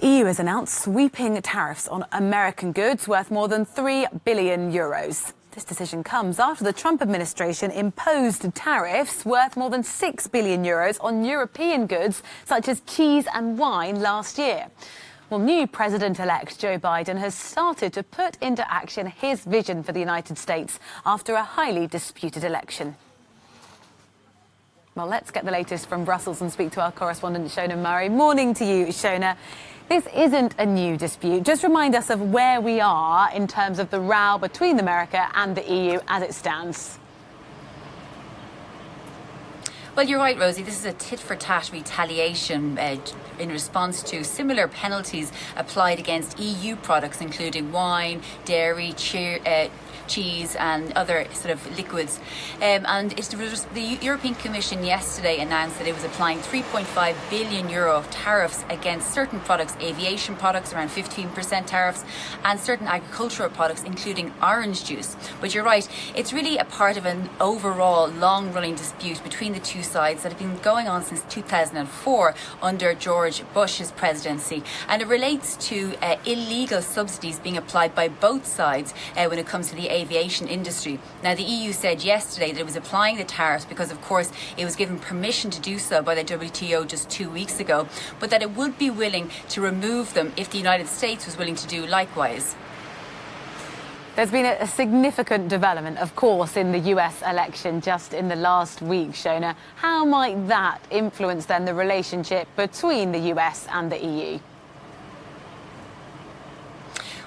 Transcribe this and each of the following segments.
The EU has announced sweeping tariffs on American goods worth more than €3 billion. This decision comes after the Trump administration imposed tariffs worth more than €6 billion on European goods such as cheese and wine last year. Well, new President-elect Joe Biden has started to put into action his vision for the United States after a highly disputed election. Well, let's get the latest from Brussels and speak to our correspondent, Shona Murray. Morning to you, Shona. This isn't a new dispute. Just remind us of where we are in terms of the row between America and the EU as it stands. Well, you're right, Rosie. This is a tit-for-tat retaliation in response to similar penalties applied against EU products, including wine, dairy, cheese and other sort of liquids. The European Commission yesterday announced that it was applying €3.5 billion of tariffs against certain products, aviation products, around 15% tariffs, and certain agricultural products, including orange juice. But you're right, it's really a part of an overall long-running dispute between the two sides that have been going on since 2004 under George Bush's presidency. And it relates to illegal subsidies being applied by both sides when it comes to the aviation industry. Now, the EU said yesterday that it was applying the tariffs because, of course, it was given permission to do so by the WTO just 2 weeks ago, but that it would be willing to remove them if the United States was willing to do likewise. There's been a significant development, of course, in the US election just in the last week, Shona. How might that influence then the relationship between the US and the EU?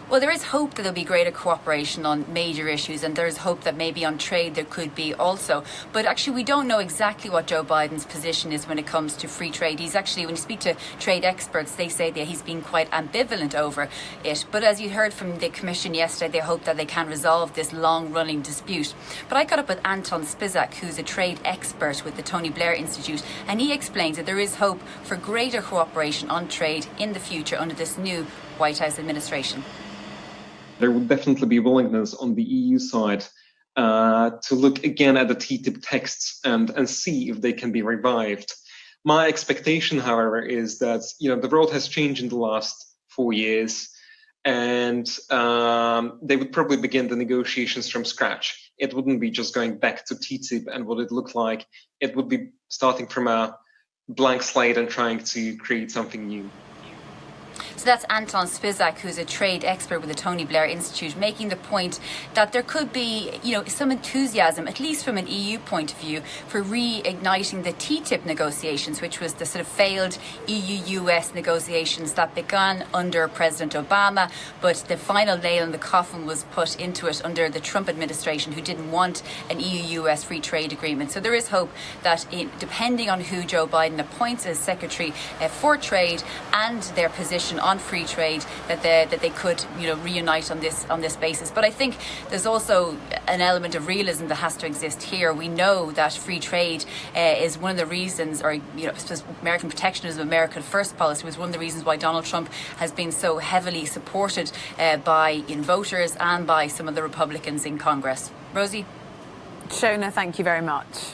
Well, there is hope that there'll be greater cooperation on major issues, and there's hope that maybe on trade there could be also. But actually, we don't know exactly what Joe Biden's position is when it comes to free trade. He's actually, when you speak to trade experts, they say that he's been quite ambivalent over it. But as you heard from the Commission yesterday, they hope that they can resolve this long-running dispute. But I caught up with Anton Spisak, who's a trade expert with the Tony Blair Institute, and he explains that there is hope for greater cooperation on trade in the future under this new White House administration. There would definitely be willingness on the EU side to look again at the TTIP texts and see if they can be revived. My expectation, however, is that the world has changed in the last 4 years, and they would probably begin the negotiations from scratch. It wouldn't be just going back to TTIP and what it looked like. It would be starting from a blank slate and trying to create something new. So that's Anton Spisak, who's a trade expert with the Tony Blair Institute, making the point that there could be, some enthusiasm, at least from an EU point of view, for reigniting the TTIP negotiations, which was the sort of failed EU-US negotiations that began under President Obama, but the final nail in the coffin was put into it under the Trump administration, who didn't want an EU-US free trade agreement. So there is hope that, depending on who Joe Biden appoints as Secretary for Trade and their position on free trade, that they could reunite on this basis. But I think there's also an element of realism that has to exist here. We know that free trade is one of the reasons, or American protectionism, American first policy was one of the reasons why Donald Trump has been so heavily supported by voters and by some of the Republicans in Congress. Rosie? Shona, thank you very much.